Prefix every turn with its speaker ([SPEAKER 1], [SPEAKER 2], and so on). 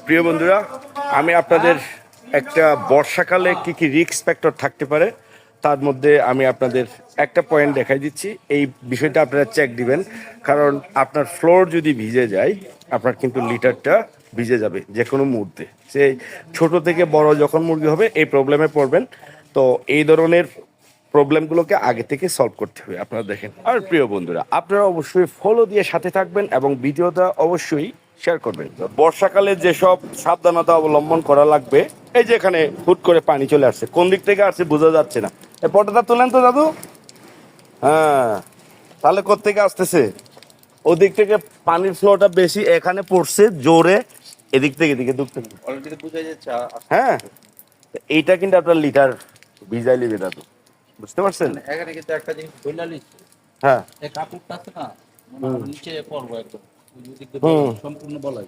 [SPEAKER 1] প্রিয় বন্ধুরা, আমি আপনাদের একটা বর্ষাকালে কি কি রিস্ক ফ্যাক্টর থাকতে পারে তার মধ্যে আমি আপনাদের একটা পয়েন্ট দেখাই দিচ্ছি। এই বিষয়টা আপনারা চেক দিবেন, কারণ আপনার ফ্লোর যদি ভিজে যায় আপনার কিন্তু লিটারটা ভিজে যাবে যে কোনো মুহূর্তে। সে ছোট থেকে বড় যখন মুরগি হবে এই প্রবলেমে পড়বেন। তো এই ধরনের প্রবলেমগুলোকে আগে থেকে সলভ করতে হবে। আপনারা দেখেন। আর প্রিয় বন্ধুরা, আপনারা অবশ্যই ফলো দিয়ে সাথে থাকবেন এবং ভিডিওটা অবশ্যই শেয়ার করবেন। বর্ষাকালে যেসব সাবধানতা অবলম্বন করা লাগবে, এই যে এখানে হুট করে পানি চলে আসছে, কোন দিক থেকে আসছে বোঝা যাচ্ছে না। এই পটাটা তুলেন তো দাদু। হ্যাঁ, তাহলে কোত্থেকে আসতেছে? ওদিক থেকে পানির ফ্লোটা বেশি এখানে পড়ছে জোরে, এদিক থেকে এদিকে ঢুকতে।
[SPEAKER 2] অলরেডি বুঝা যাচ্ছে
[SPEAKER 1] হ্যাঁ, এইটা কিন্তু আপনার লিটার ভিজাই লিবে দাদু, বুঝতে পারছেন?
[SPEAKER 2] এখানে কিন্তু একটা জিনিস বইলা লিখছে,
[SPEAKER 1] হ্যাঁ,
[SPEAKER 2] এই কাপড়টা আছে না, মনে হয় নিচে পড়বো একদম, ওই দিক দিয়ে
[SPEAKER 1] হুম।
[SPEAKER 2] সম্পূর্ণ বলাই।